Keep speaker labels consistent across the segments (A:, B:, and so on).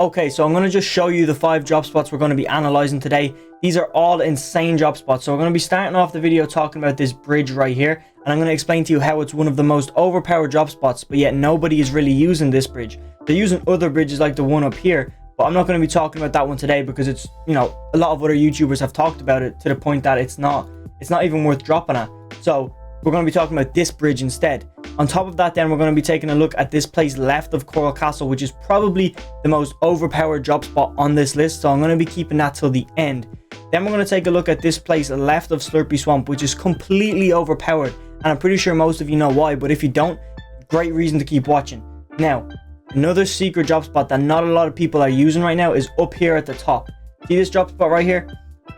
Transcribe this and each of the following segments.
A: Okay, so I'm going to just show you the 5 drop spots we're going to be analyzing today. These are all insane drop spots. So we're going to be starting off the video talking about this bridge right here. And I'm going to explain to you how it's one of the most overpowered drop spots, but yet nobody is really using this bridge. They're using other bridges like the one up here, but I'm not going to be talking about that one today because it's, you know, a lot of other YouTubers have talked about it to the point that it's not even worth dropping at. So we're going to be talking about this bridge instead. On top of that, then we're going to be taking a look at this place left of Coral Castle, which is probably the most overpowered drop spot on this list. So I'm going to be keeping that till the end. Then we're going to take a look at this place left of Slurpy Swamp, which is completely overpowered. And I'm pretty sure most of you know why, but if you don't, great reason to keep watching. Now, another secret drop spot that not a lot of people are using right now is up here at the top. See this drop spot right here?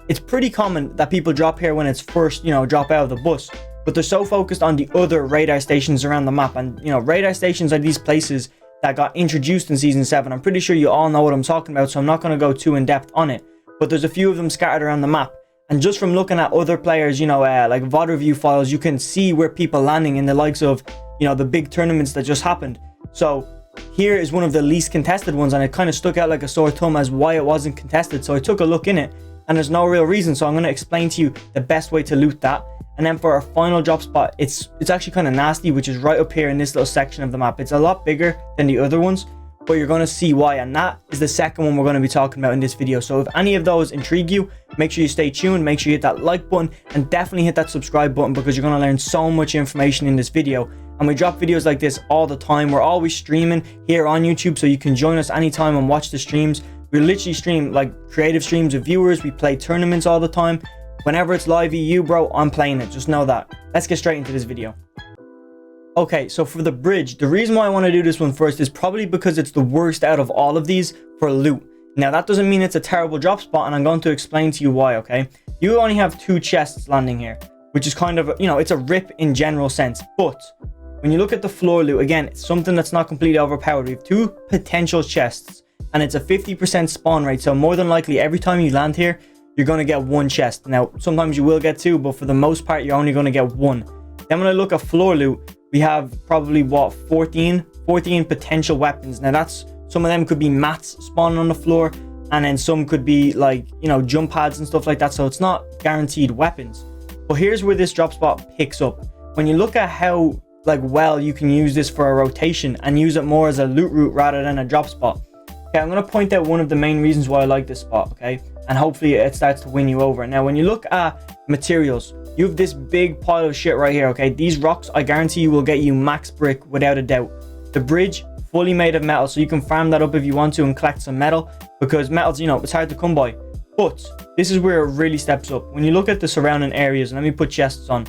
A: It's pretty common that people drop here when it's first, drop out of the bus. But they're so focused on the other radar stations around the map. And, radar stations are these places that got introduced in Season 7. I'm pretty sure you all know what I'm talking about, so I'm not going to go too in-depth on it. But there's a few of them scattered around the map. And just from looking at other players, like VOD review files, you can see where people are landing in the likes of, the big tournaments that just happened. So here is one of the least contested ones, and it kind of stuck out like a sore thumb as why it wasn't contested. So I took a look in it, and there's no real reason. So I'm going to explain to you the best way to loot that. And then for our final drop spot, it's actually kind of nasty, which is right up here in this little section of the map. It's a lot bigger than the other ones, but you're going to see why. And that is the second one we're going to be talking about in this video. So if any of those intrigue you, make sure you stay tuned, make sure you hit that like button, and definitely hit that subscribe button because you're going to learn so much information in this video. And we drop videos like this all the time. We're always streaming here on YouTube, so you can join us anytime and watch the streams. We literally stream like creative streams with viewers. We play tournaments all the time. Whenever it's live EU, bro, I'm playing it. Just know that. Let's get straight into this video. Okay, so for the bridge, the reason why I want to do this one first is probably because it's the worst out of all of these for loot. Now, that doesn't mean it's a terrible drop spot, and I'm going to explain to you why, okay? You only have 2 chests landing here, which is kind of, it's a rip in general sense. But when you look at the floor loot, again, it's something that's not completely overpowered. We have 2 potential chests, and it's a 50% spawn rate. So more than likely, every time you land here, you're going to get 1 chest. Now, sometimes you will get 2, but for the most part, you're only going to get 1. Then when I look at floor loot, we have probably, 14 potential weapons. Now, that's, some of them could be mats spawning on the floor, and then some could be like, jump pads and stuff like that. So it's not guaranteed weapons. But here's where this drop spot picks up. When you look at how, well you can use this for a rotation and use it more as a loot route rather than a drop spot. Okay, I'm going to point out one of the main reasons why I like this spot, okay? And hopefully it starts to win you over. Now, when you look at materials, you have this big pile of shit right here, okay? These rocks, I guarantee you, will get you max brick without a doubt. The bridge, fully made of metal, so you can farm that up if you want to and collect some metal, because metal's, it's hard to come by. But this is where it really steps up. When you look at the surrounding areas, and let me put chests on.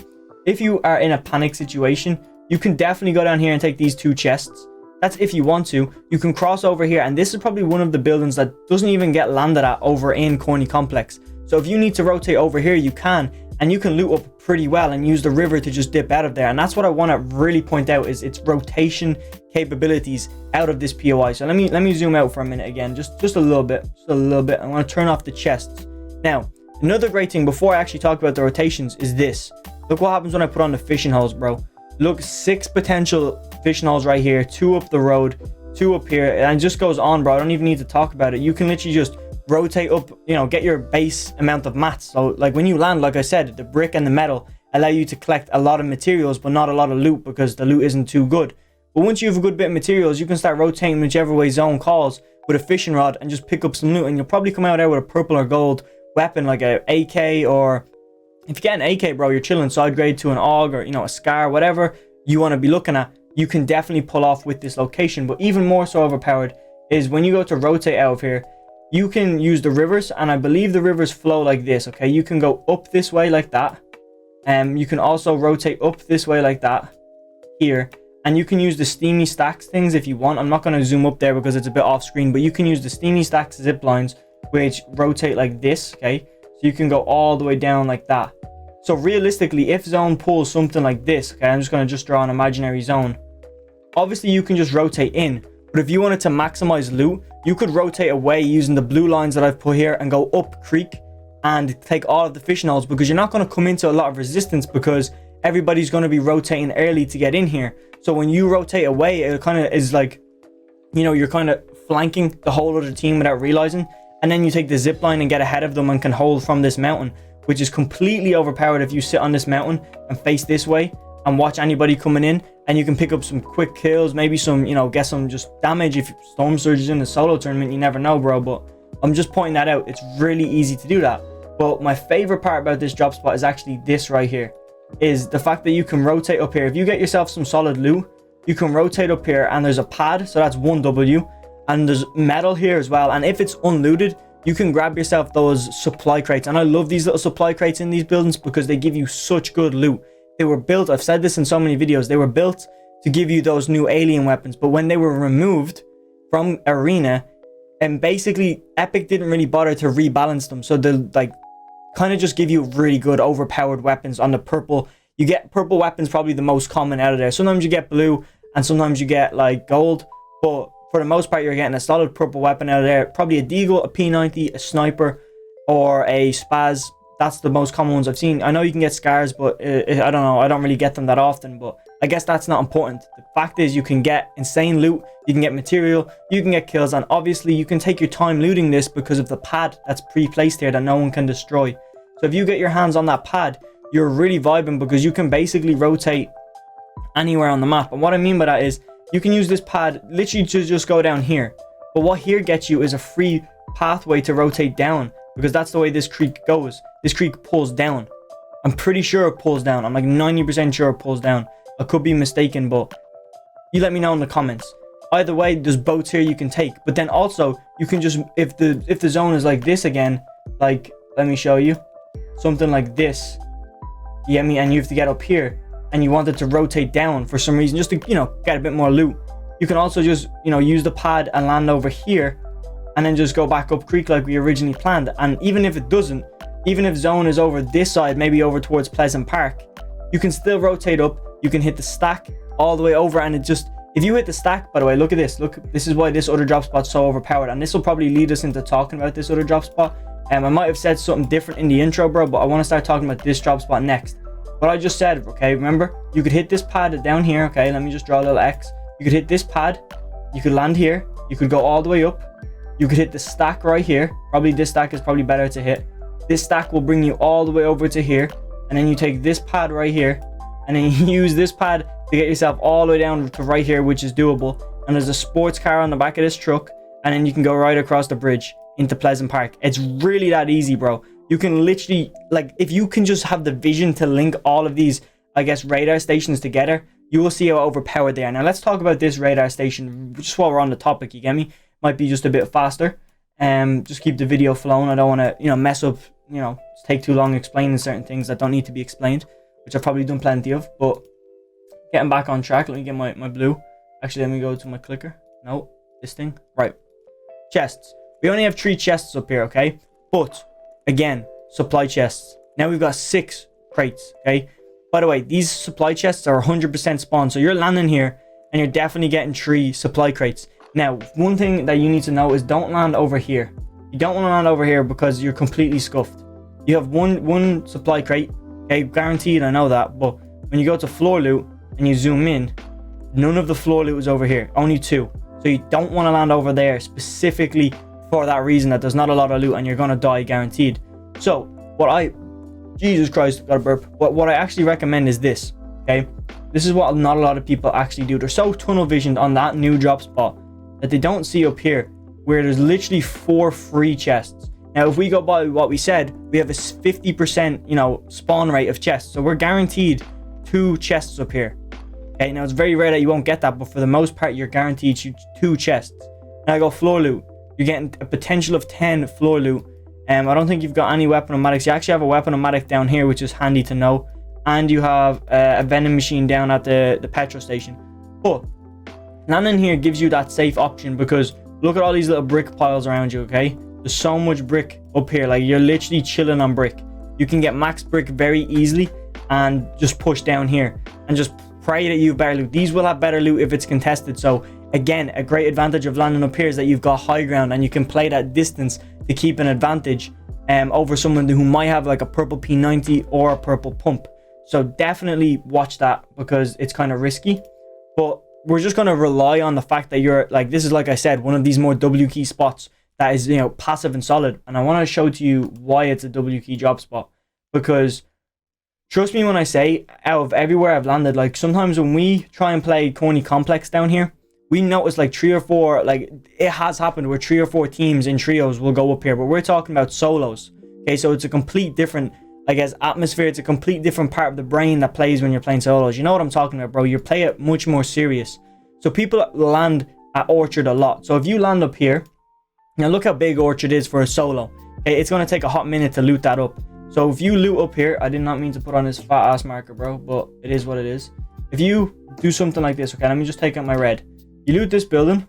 A: If you are in a panic situation, you can definitely go down here and take these 2 chests. That's if you want to. You can cross over here, and this is probably one of the buildings that doesn't even get landed at over in Corny Complex. So if you need to rotate over here, you can, and you can loot up pretty well and use the river to just dip out of there. And that's what I want to really point out, is its rotation capabilities out of this POI. So let me zoom out for a minute again, just a little bit, I want to turn off the chests. Now, another great thing before I actually talk about the rotations is this. Look what happens when I put on the fishing holes, bro. Look, 6 potential fishing holes right here, 2 up the road, 2 up here, and it just goes on, bro. I don't even need to talk about it. You can literally just rotate up, get your base amount of mats. So like when you land, like I said, the brick and the metal allow you to collect a lot of materials, but not a lot of loot because the loot isn't too good. But once you have a good bit of materials, you can start rotating whichever way zone calls with a fishing rod and just pick up some loot, and you'll probably come out there with a purple or gold weapon like a AK, or if you get an AK, bro, you're chilling. Side grade to an AUG or, a SCAR, whatever you want to be looking at, you can definitely pull off with this location. But even more so overpowered is when you go to rotate out of here, you can use the rivers, and I believe the rivers flow like this, okay? You can go up this way like that, and you can also rotate up this way like that here, and you can use the steamy stacks things if you want. I'm not going to zoom up there because it's a bit off screen, but you can use the steamy stacks zip lines, which rotate like this, okay? So you can go all the way down like that. So realistically, if zone pulls something like this, okay, I'm just going to draw an imaginary zone. Obviously, you can just rotate in, but if you wanted to maximize loot, you could rotate away using the blue lines that I've put here and go up creek and take all of the fishing holes, because you're not going to come into a lot of resistance because everybody's going to be rotating early to get in here. So when you rotate away, it kind of is like, you're kind of flanking the whole other team without realizing, and then you take the zip line and get ahead of them and can hold from this mountain, which is completely overpowered if you sit on this mountain and face this way and watch anybody coming in, and you can pick up some quick kills, maybe some, you know, get some just damage. If Storm Surge is in a solo tournament, you never know, bro, but I'm just pointing that out. It's really easy to do that. But my favorite part about this drop spot is actually this right here, is the fact that you can rotate up here. If you get yourself some solid loot, you can rotate up here, and there's a pad, so that's 1W, and there's metal here as well. And if it's unlooted, you can grab yourself those supply crates. And I love these little supply crates in these buildings because they give you such good loot. They were built, I've said this in so many videos, they were built to give you those new alien weapons, but when they were removed from arena, and basically Epic didn't really bother to rebalance them, so they'll like kind of just give you really good overpowered weapons on the purple. You get purple weapons, probably the most common out of there. Sometimes you get blue and sometimes you get like gold, but for the most part you're getting a solid purple weapon out of there. Probably a deagle, a P90, a sniper, or a spaz. That's the most common ones I've seen. I know you can get scars, but I don't know, I don't really get them that often, but I guess that's not important. The fact is, you can get insane loot, you can get material, you can get kills, and obviously you can take your time looting this because of the pad that's pre-placed here that no one can destroy. So if you get your hands on that pad, you're really vibing because you can basically rotate anywhere on the map. And what I mean by that is, you can use this pad literally to just go down here, but what here gets you is a free pathway to rotate down, because that's the way this creek goes. This creek pulls down. I'm pretty sure it pulls down. I'm like 90% sure it pulls down. I could be mistaken, but you let me know in the comments. Either way, there's boats here you can take, but then also you can just, if the zone is like this again, like, let me show you, something like this, you get me, and you have to get up here and you want it to rotate down for some reason, just to, you know, get a bit more loot, you can also just, you know, use the pad and land over here and then just go back up creek like we originally planned. And even if it doesn't, even if zone is over this side, maybe over towards Pleasant Park, you can still rotate up, you can hit the stack all the way over, and it just, if you hit the stack, by the way, look at this, look, this is why this other drop spot's so overpowered, and this will probably lead us into talking about this other drop spot. I might have said something different in the intro, bro, but I want to start talking about this drop spot next. What I just said, okay, remember, you could hit this pad down here, okay, let me just draw a little X. You could hit this pad, you could land here, you could go all the way up, you could hit the stack right here, probably this stack is probably better to hit. This stack will bring you all the way over to here, and then you take this pad right here, and then you use this pad to get yourself all the way down to right here, which is doable. And there's a sports car on the back of this truck, and then you can go right across the bridge into Pleasant Park. It's really that easy, bro. You can literally, like, if you can just have the vision to link all of these, I guess, radar stations together, you will see how overpowered they are. Now let's talk about this radar station just while we're on the topic, you get me? Might be just a bit faster. Just keep the video flowing. I don't want to, you know, mess up, you know, take too long explaining certain things that don't need to be explained, which I've probably done plenty of. But getting back on track, let me get my blue. Actually, let me go to my clicker. No, this thing. Right. Chests. We only have 3 chests up here, okay? But again, supply chests. Now we've got 6 crates, okay? By the way, these supply chests are 100% spawn, so you're landing here and you're definitely getting 3 supply crates. Now, one thing that you need to know is don't land over here. You don't want to land over here because you're completely scuffed. You have one supply crate, okay, guaranteed, I know that, but when you go to floor loot and you zoom in, none of the floor loot is over here, only 2. So you don't want to land over there specifically for that reason, that there's not a lot of loot and you're going to die guaranteed. So Jesus Christ, got a burp. What I actually recommend is this, okay? This is what not a lot of people actually do. They're so tunnel visioned on that new drop spot that they don't see up here where there's literally 4 free chests. Now, if we go by what we said, we have a 50%, you know, spawn rate of chests. So we're guaranteed 2 chests up here. Okay, now it's very rare that you won't get that, but for the most part, you're guaranteed 2 chests. Now I go floor loot. You're getting a potential of 10 floor loot. I don't think you've got any weapon-o-matics. You actually have a weapon-o-matic down here, which is handy to know. And you have a vending machine down at the petrol station. But landing here gives you that safe option, because look at all these little brick piles around you, okay? There's so much brick up here. Like, you're literally chilling on brick. You can get max brick very easily and just push down here and just pray that you've better loot. These will have better loot if it's contested. So again, a great advantage of landing up here is that you've got high ground and you can play that distance to keep an advantage over someone who might have like a purple P90 or a purple pump. So definitely watch that, because it's kind of risky. But we're just going to rely on the fact that you're like, this is, like I said, one of these more W key spots that is, you know, passive and solid. And I want to show to you why it's a W key drop spot, because trust me when I say, out of everywhere I've landed, like sometimes when we try and play corny complex down here, we notice like 3 or 4, like it has happened where 3 or 4 teams in trios will go up here, but we're talking about solos. Okay, so it's a complete different, I guess, atmosphere. It's a complete different part of the brain that plays when you're playing solos. You know what I'm talking about, bro. You play it much more serious. So people land at Orchard a lot. So if you land up here, now look how big Orchard is for a solo. Okay, it's going to take a hot minute to loot that up. So if you loot up here, I did not mean to put on this fat ass marker, bro, but it is what it is. If you do something like this, okay, let me just take out my red. You loot this building,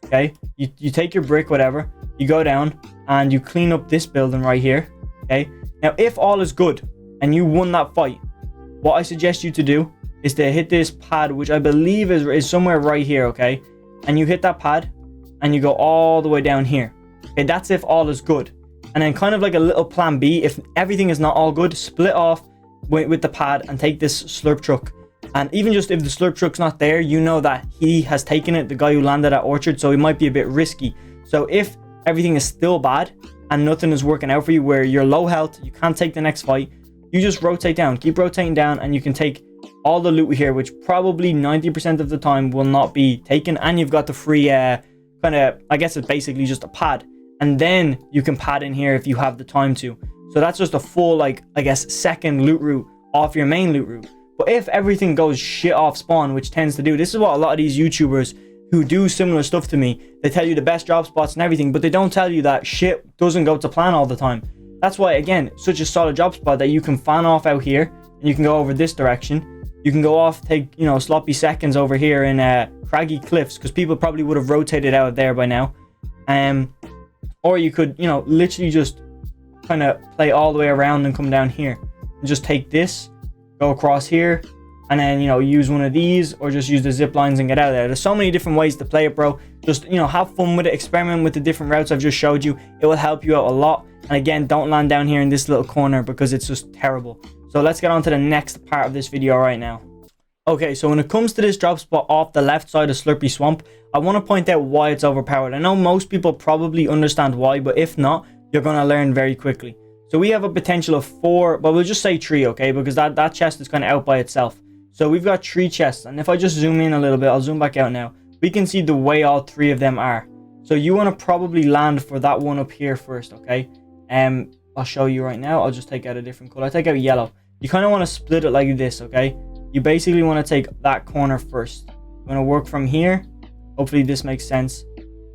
A: okay, you take your brick, whatever, you go down and you clean up this building right here, okay. Now, if all is good and you won that fight, what I suggest you to do is to hit this pad, which I believe is somewhere right here, okay, and you hit that pad and you go all the way down here, okay. That's if all is good. And then kind of like a little plan B, if everything is not all good, split off with the pad and take this slurp truck. And even just if the slurp truck's not there, you know that he has taken it, the guy who landed at Orchard, so it might be a bit risky. So if everything is still bad and nothing is working out for you, where you're low health, you can't take the next fight, you just rotate down, keep rotating down, and you can take all the loot here, which probably 90% of the time will not be taken. And you've got the free kind of, I guess it's basically just a pad. And then you can pad in here if you have the time to. So that's just a full, like, I guess, second loot route off your main loot route. But if everything goes shit off spawn, which tends to do, this is what a lot of these YouTubers who do similar stuff to me, they tell you the best drop spots and everything, but they don't tell you that shit doesn't go to plan all the time. That's why, again, such a solid drop spot that you can fan off out here and you can go over this direction. You can go off, take, you know, sloppy seconds over here in Craggy Cliffs, because people probably would have rotated out of there by now. Or you could, you know, literally just kind of play all the way around and come down here and just take this, go across here, and then, you know, use one of these, or just use the zip lines and get out of there. There's so many different ways to play it, bro. Just, you know, have fun with it, experiment with the different routes I've just showed you. It will help you out a lot. And again, don't land down here in this little corner, because it's just terrible. So let's get on to the next part of this video right now. Okay, so when it comes to this drop spot off the left side of Slurpy Swamp, I want to point out why it's overpowered. I know most people probably understand why, but if not, you're going to learn very quickly. So we have a potential of 4, but we'll just say 3, okay? Because that chest is kind of out by itself. So we've got 3 chests. And if I just zoom in a little bit, I'll zoom back out now. We can see the way all 3 of them are. So you want to probably land for that one up here first, okay? I'll show you right now. I'll just take out a different color. I take out yellow. You kind of want to split it like this, okay? You basically want to take that corner first. You want to work from here. Hopefully this makes sense.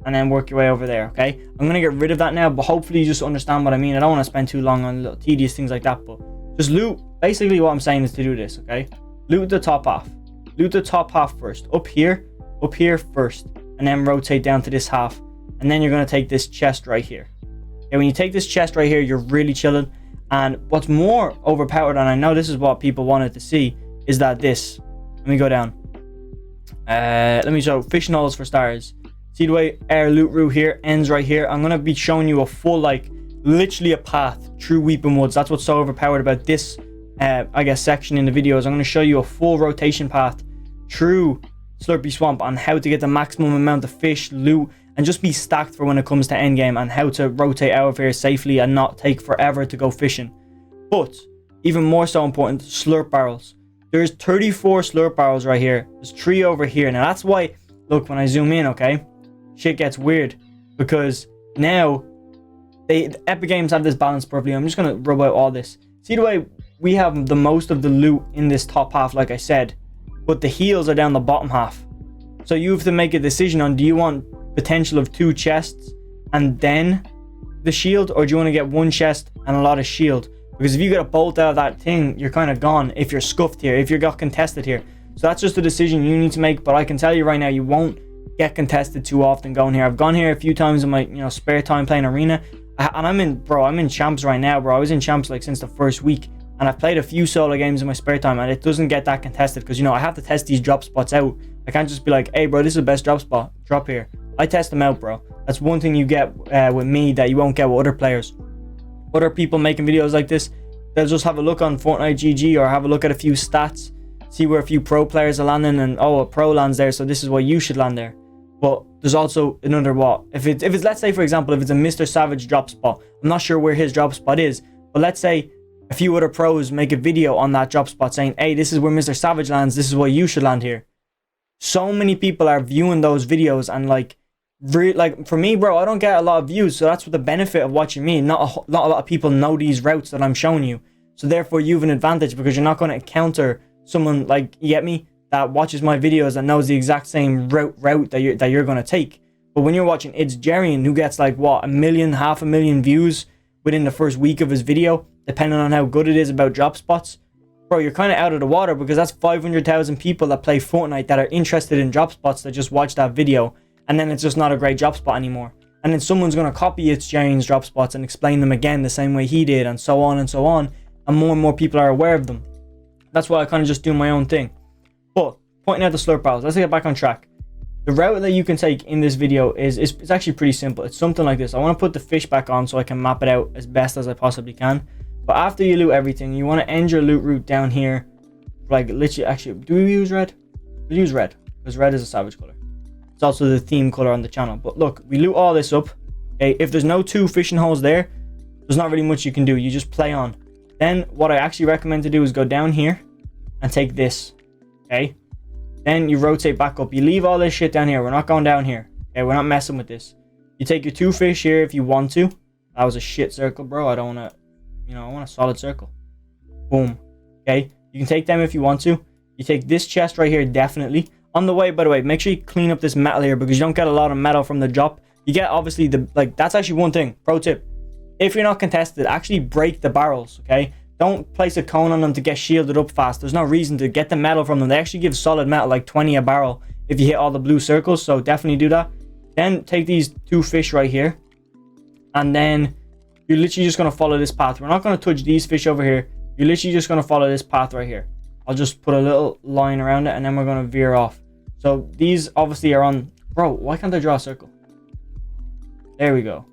A: And then work your way over there, okay? I'm going to get rid of that now, but hopefully you just understand what I mean. I don't want to spend too long on little tedious things like that, but just loot. Basically what I'm saying is to do this, okay? Loot the top half. Loot the top half first. Up here first. And then rotate down to this half. And then you're going to take this chest right here. Okay, when you take this chest right here, you're really chilling. And what's more overpowered, and I know this is what people wanted to see, is that this. Let me go down. Let me show fishing holes for stars. See the way our loot route here ends right here? I'm going to be showing you a full, like, literally a path through Weeping Woods. That's what's so overpowered about this, I guess, section in the videos. I'm going to show you a full rotation path through Slurpy Swamp on how to get the maximum amount of fish, loot, and just be stacked for when it comes to endgame, and how to rotate out of here safely and not take forever to go fishing. But, even more so important, slurp barrels. There's 34 slurp barrels right here. There's 3 over here. Now, that's why, look, when I zoom in, okay? Shit gets weird, because now the Epic Games have this balance perfectly. I'm just gonna rub out all this. See the way we have the most of the loot in this top half, like I said, but the heals are down the bottom half. So you have to make a decision on, do you want potential of 2 chests and then the shield, or do you want to get 1 chest and a lot of shield? Because if you get a bolt out of that thing, you're kind of gone if you're scuffed here, if you got contested here. So that's just a decision you need to make. But I can tell you right now, you won't get contested too often going here. I've gone here a few times in my, you know, spare time playing arena, and I'm in champs right now, bro. I was in champs like since the first week, and I've played a few solo games in my spare time, and it doesn't get that contested, because, you know, I have to test these drop spots out. I can't just be like, hey bro, this is the best drop spot, drop here. I test them out, bro. That's one thing you get with me that you won't get with other players. Other people making videos like this, they'll just have a look on Fortnite GG, or have a look at a few stats, see where a few pro players are landing, and oh, a pro lands there, so this is why you should land there. But there's also another what? If it's let's say for example, if it's a Mr. Savage drop spot, I'm not sure where his drop spot is, but let's say a few other pros make a video on that drop spot saying, hey, this is where Mr. Savage lands, this is why you should land here. So many people are viewing those videos, and like for me, bro, I don't get a lot of views, so that's what the benefit of watching me. Not a lot of people know these routes that I'm showing you, so therefore you have an advantage, because you're not going to encounter someone, like, you get me, that watches my videos and knows the exact same route that you're going to take. But when you're watching It's Jerian, who gets like what, 1 million, 500,000 views within the first week of his video, depending on how good it is about drop spots, bro, you're kind of out of the water, because that's 500,000 people that play Fortnite that are interested in drop spots that just watch that video, and then it's just not a great drop spot anymore. And then someone's going to copy It's Jerian's drop spots and explain them again the same way he did, and so on and so on, and more people are aware of them. That's why I kind of just do my own thing. But pointing out the slurp barrels, let's get back on track. The route that you can take in this video is it's actually pretty simple. It's something like this. I want to put the fish back on so I can map it out as best as I possibly can. But after you loot everything, you want to end your loot route down here. Like literally, actually, do we use red? We use red, because red is a savage color. It's also the theme color on the channel. But look, we loot all this up. Okay, if there's no 2 fishing holes there, there's not really much you can do. You just play on. Then what I actually recommend to do is go down here and take this. Okay, then you rotate back up. You leave all this shit down here. We're not going down here. Okay, we're not messing with this. You take your 2 fish here if you want to. That was a shit circle, bro. I don't want to, you know, I want a solid circle. Boom. Okay, you can take them if you want to. You take this chest right here, definitely. On the way, by the way, make sure you clean up this metal here, because you don't get a lot of metal from the drop. You get obviously the, like, that's actually one thing. Pro tip. If you're not contested, actually break the barrels, okay? Don't place a cone on them to get shielded up fast. There's no reason to get the metal from them. They actually give solid metal, like 20 a barrel, if you hit all the blue circles, so definitely do that. Then take these 2 fish right here, and then you're literally just going to follow this path. We're not going to touch these fish over here. You're literally just going to follow this path right here. I'll just put a little line around it, and then we're going to veer off. So these obviously are on... Bro, why can't I draw a circle? There we go.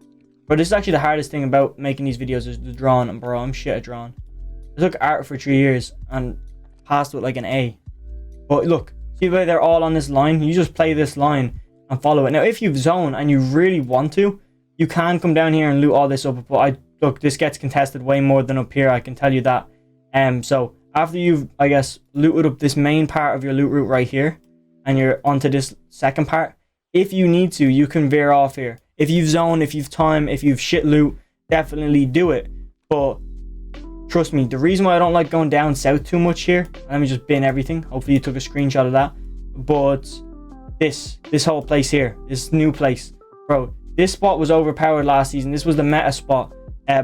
A: But this is actually the hardest thing about making these videos, is the drawing. And bro, I'm shit at drawing. I took art for 3 years and passed with like an A. But look, see the way they're all on this line? You just play this line and follow it. Now, if you've zoned and you really want to, you can come down here and loot all this up. But look, this gets contested way more than up here, I can tell you that. So after you've, I guess, looted up this main part of your loot route right here, and you're onto this second part, if you need to, you can veer off here. If you've zoned, if you've time, if you've shit loot, definitely do it. But trust me, the reason why I don't like going down south too much here, let me just bin everything. Hopefully you took a screenshot of that. But this whole place here, this new place, bro, this spot was overpowered last season. This was the meta spot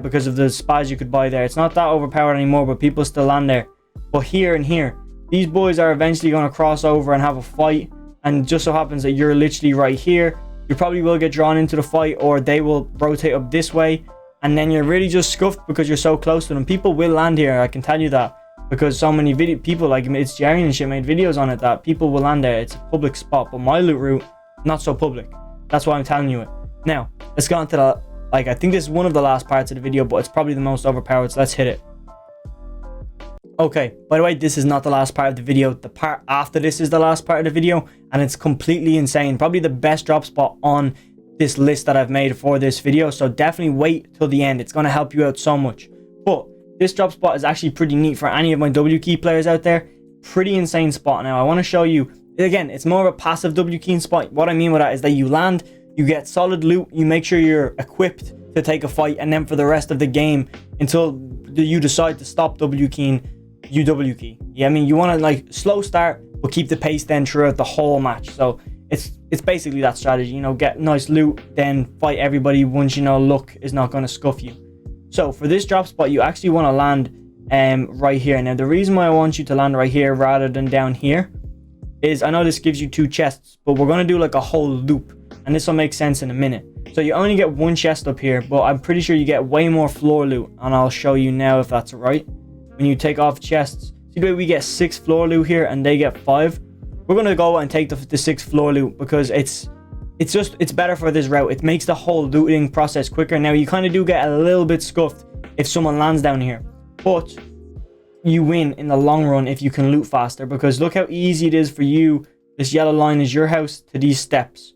A: because of the spies you could buy there. It's not that overpowered anymore, but people still land there. But here and here, these boys are eventually going to cross over and have a fight. And just so happens that you're literally right here. You probably will get drawn into the fight, or they will rotate up this way, and then you're really just scuffed because you're so close to them. People will land here, I can tell you that, because so many people like It's Jerian and shit made videos on it that people will land there. It's a public spot, but my loot route, not so public. That's why I'm telling you it. Now, let's go on to the, like, I think this is one of the last parts of the video, but it's probably the most overpowered, so let's hit it. Okay, by the way, this is not the last part of the video. The part after this is the last part of the video, and it's completely insane. Probably the best drop spot on this list that I've made for this video, so definitely wait till the end. It's going to help you out so much. But this drop spot is actually pretty neat for any of my W key players out there. Pretty insane spot. Now, I want to show you, again, it's more of a passive W key spot. What I mean with that is that you land, you get solid loot, you make sure you're equipped to take a fight, and then for the rest of the game, until you decide to stop W keying, you W key. Yeah, I mean, you want to like slow start but keep the pace then throughout the whole match. So it's basically that strategy, you know, get nice loot, then fight everybody once you know luck is not going to scuff you. So for this drop spot, you actually want to land right here. Now the reason why I want you to land right here rather than down here is, I know this gives you 2 chests, but we're going to do like a whole loop, and this will make sense in a minute. So you only get 1 chest up here, but I'm pretty sure you get way more floor loot, and I'll show you now if that's right. When you take off chests, see the way we get 6 floor loot here and they get 5. We're gonna go and take the 6 floor loot because it's better for this route. It makes the whole looting process quicker. Now you kind of do get a little bit scuffed if someone lands down here, but you win in the long run if you can loot faster, because look how easy it is for you. This yellow line is your house to these steps,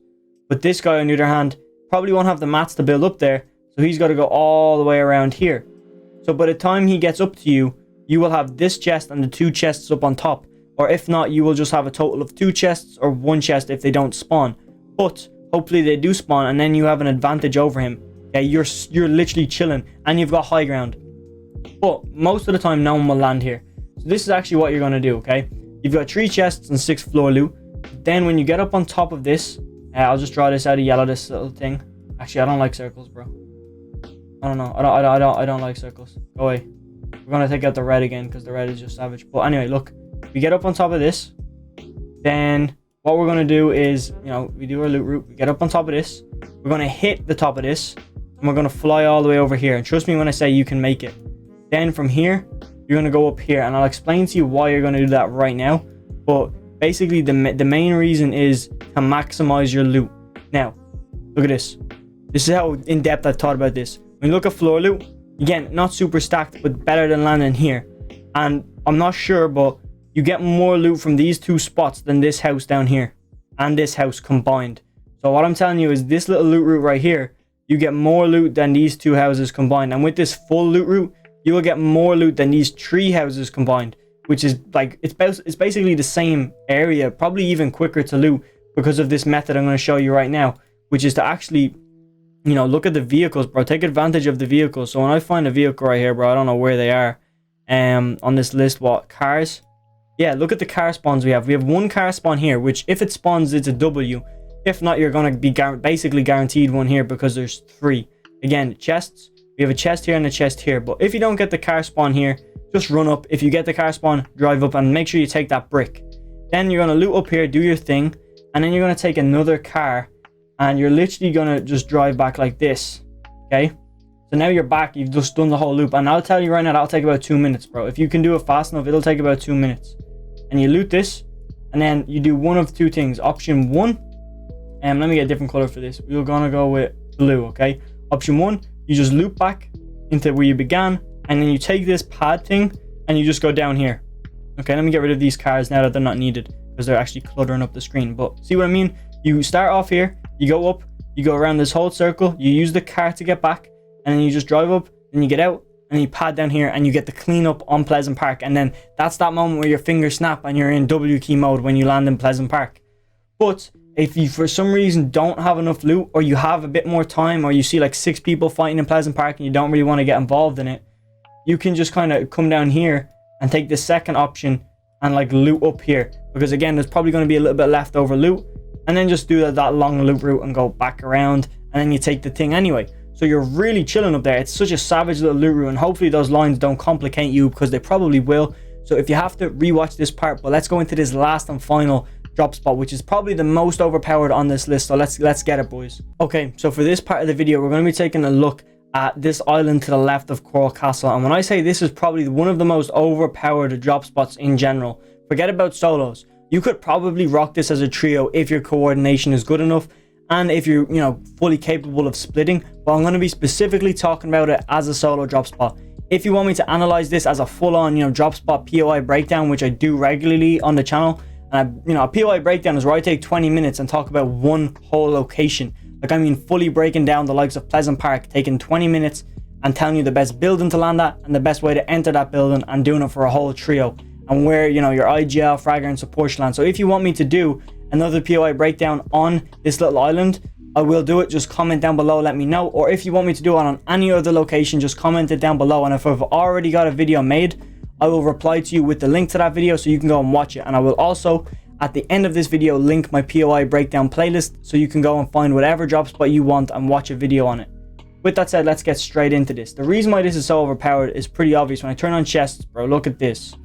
A: but this guy on the other hand probably won't have the mats to build up there, so he's got to go all the way around here. So by the time he gets up to you, you will have this chest and the 2 chests up on top, or if not, you will just have a total of 2 chests or 1 chest if they don't spawn. But hopefully they do spawn, and then you have an advantage over him. Okay, you're literally chilling, and you've got high ground. But most of the time, no one will land here. So this is actually what you're gonna do. Okay, you've got 3 chests and 6 floor loot. Then when you get up on top of this, I'll just draw this out of yellow. This little thing. Actually, I don't like circles, bro. I don't know. I don't like circles. Go away. We're gonna take out the red again because the red is just savage. But anyway, look. We get up on top of this. Then what we're gonna do is, we do our loot route. We get up on top of this. We're gonna hit the top of this, and we're gonna fly all the way over here. And trust me when I say you can make it. Then from here, you're gonna go up here, and I'll explain to you why you're gonna do that right now. But basically, the main reason is to maximize your loot. Now, look at this. This is how in depth I've thought about this. When you look at floor loot, again, not super stacked, but better than landing here. And I'm not sure, but you get more loot from these 2 spots than this house down here and this house combined. So what I'm telling you is this little loot route right here, you get more loot than these 2 houses combined. And with this full loot route, you will get more loot than these 3 houses combined, which is like, it's basically the same area, probably even quicker to loot because of this method I'm going to show you right now, which is to actually, look at the vehicles, bro. Take advantage of the vehicles. So when I find a vehicle right here, bro, I don't know where they are on this list. What cars? Yeah, look at the car spawns we have. We have 1 car spawn here, which if it spawns, it's a W. If not, you're going to be basically guaranteed 1 here because there's 3. Again, chests. We have a chest here and a chest here. But if you don't get the car spawn here, just run up. If you get the car spawn, drive up and make sure you take that brick. Then you're going to loot up here, do your thing. And then you're going to take another car. And you're literally going to just drive back like this. Okay? So now you're back. You've just done the whole loop. And I'll tell you right now, that'll take about 2 minutes, bro. If you can do it fast enough, it'll take about 2 minutes. And you loot this, and then you do one of 2 things. Option 1, and let me get a different color for this. We're gonna go with blue, okay? Option 1, you just loop back into where you began, and then you take this pad thing, and you just go down here. Okay, let me get rid of these cars now that they're not needed, because they're actually cluttering up the screen. But see what I mean? You start off here, you go up, you go around this whole circle, you use the car to get back, and then you just drive up, and you get out, and you pad down here and you get the cleanup on Pleasant Park. And then that's that moment where your fingers snap and you're in W key mode when you land in Pleasant Park. But if you for some reason don't have enough loot, or you have a bit more time, or you see like 6 people fighting in Pleasant Park and you don't really want to get involved in it, you can just kind of come down here and take the second option and like loot up here, because again there's probably going to be a little bit leftover loot, and then just do that long loot route and go back around, and then you take the thing anyway. So you're really chilling up there. It's such a savage little loot route, and hopefully those lines don't complicate you, because they probably will. So if you have to rewatch this part, but let's go into this last and final drop spot, which is probably the most overpowered on this list. So let's get it, boys. Okay, so for this part of the video, we're going to be taking a look at this island to the left of Coral Castle. And when I say this is probably one of the most overpowered drop spots in general, forget about solos. You could probably rock this as a trio if your coordination is good enough, and if you're, fully capable of splitting. But I'm going to be specifically talking about it as a solo drop spot. If you want me to analyze this as a full-on, drop spot POI breakdown, which I do regularly on the channel, and a POI breakdown is where I take 20 minutes and talk about one whole location. Like, I mean, fully breaking down the likes of Pleasant Park, taking 20 minutes and telling you the best building to land at and the best way to enter that building, and doing it for a whole trio, and where, your IGL, Fragger, and support should land. So if you want me to do another POI breakdown on this little island, I will do it. Just comment down below, let me know. Or if you want me to do it on any other location, just comment it down below, and if I've already got a video made, I will reply to you with the link to that video so you can go and watch it. And I will also, at the end of this video, link my POI breakdown playlist so you can go and find whatever drop spot you want and watch a video on it. With that said, let's get straight into this. The reason why this is so overpowered is pretty obvious. When I turn on chests, bro, look at this.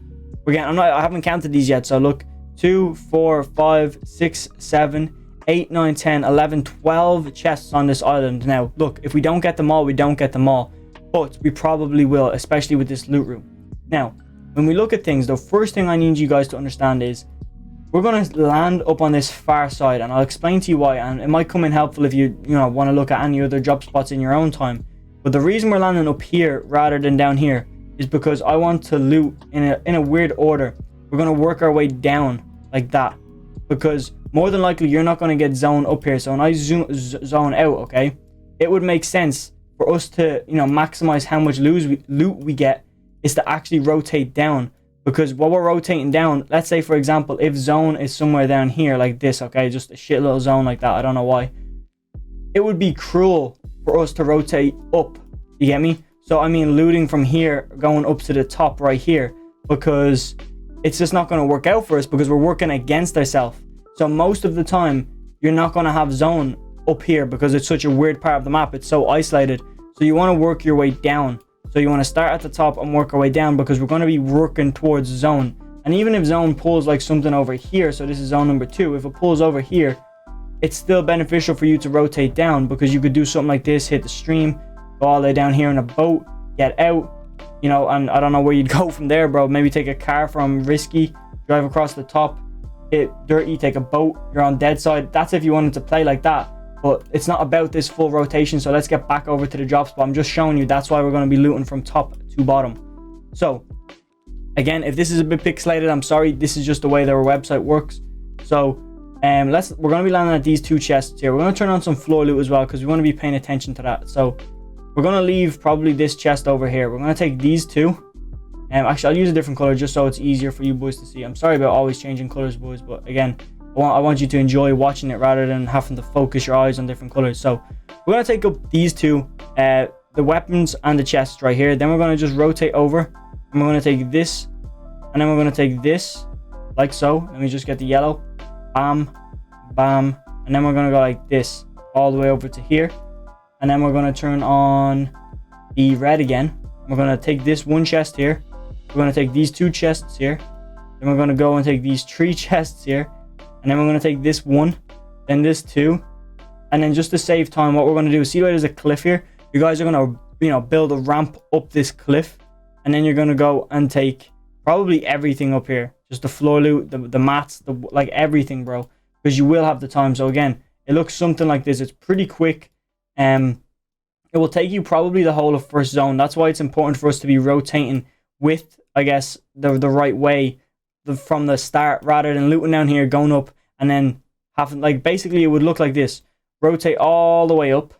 A: Again, I haven't counted these yet, so look. 2, 4, 5, 6, 7, 8, 9, 10, 11, 12 chests on this island. Now, look, if we don't get them all, we don't get them all. But we probably will, especially with this loot room. Now, when we look at things, the first thing I need you guys to understand is we're going to land up on this far side, and I'll explain to you why, and it might come in helpful if you want to look at any other drop spots in your own time. But the reason we're landing up here rather than down here is because I want to loot in a weird order. We're going to work our way down like that, because more than likely you're not going to get zone up here. So when I zone out, okay, it would make sense for us to, you know, maximize how much loot we get is to actually rotate down. Because while we're rotating down, let's say for example, if zone is somewhere down here like this, okay, just a shit little zone like that, I don't know why, it would be cruel for us to rotate up, you get me? So I mean looting from here going up to the top right here, because it's just not going to work out for us because we're working against ourselves. So most of the time you're not going to have zone up here because it's such a weird part of the map. It's so isolated. So you want to work your way down. So you want to start at the top and work our way down, because we're going to be working towards zone. And even if zone pulls like something over here, so this is zone number 2, if it pulls over here, it's still beneficial for you to rotate down, because you could do something like this, hit the stream, go all the way down here in a boat, get out, you know, and I don't know where you'd go from there, bro. Maybe take a car from Risky, drive across the top, hit Dirty, take a boat, you're on dead side. That's if you wanted to play like that. But it's not about this full rotation, so let's get back over to the drop spot. I'm just showing you that's why we're going to be looting from top to bottom. So again, if this is a bit pixelated, I'm sorry. This is just the way their website works. So we're going to be landing at these 2 chests here. We're going to turn on some floor loot as well, because we want to be paying attention to that. So we're going to leave probably this chest over here. We're going to take these 2. Actually, I'll use a different color just so it's easier for you boys to see. I'm sorry about always changing colors, boys, but again, I want you to enjoy watching it rather than having to focus your eyes on different colors. So we're going to take up these 2, the weapons and the chests right here. Then we're going to just rotate over, and we're going to take this, and then we're going to take this like so. Let me just get the yellow. Bam, bam, and then we're going to go like this all the way over to here, and then we're going to turn on the red again. We're going to take this 1 chest here. We're going to take these 2 chests here. Then we're going to go and take these 3 chests here. And then we're going to take this 1, then this 2. And then just to save time, what we're going to do is, see where there's a cliff here? You guys are going to, you know, build a ramp up this cliff. And then you're going to go and take probably everything up here. Just the floor loot, the mats, like everything, bro. Because you will have the time. So again, it looks something like this. It's pretty quick. It will take you probably the whole of first zone. That's why it's important for us to be rotating with, I guess, the right way from the start, rather than looting down here, going up, and then having, like, basically it would look like this. Rotate all the way up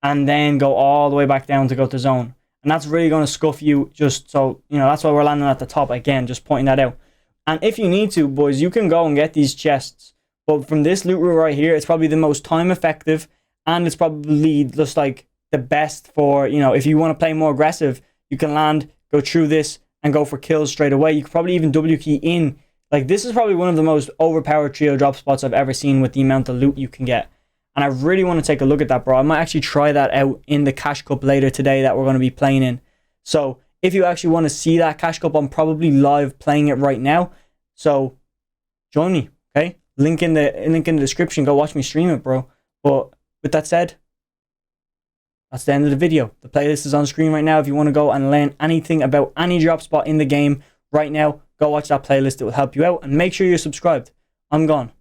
A: and then go all the way back down to go to zone. And that's really going to scuff you, just so, you know, that's why we're landing at the top again, just pointing that out. And if you need to, boys, you can go and get these chests. But from this loot route right here, it's probably the most time effective, and it's probably just like the best for, you know, if you want to play more aggressive, you can land, go through this, and go for kills straight away. You could probably even W key in. Like, this is probably one of the most overpowered trio drop spots I've ever seen with the amount of loot you can get. And I really want to take a look at that, bro. I might actually try that out in the Cash Cup later today that we're going to be playing in. So if you actually want to see that Cash Cup, I'm probably live playing it right now. So join me, okay? Link in the description. Go watch me stream it, bro. But with that said, that's the end of the video. The playlist is on screen right now. If you want to go and learn anything about any drop spot in the game right now, go watch that playlist. It will help you out. And make sure you're subscribed. I'm gone.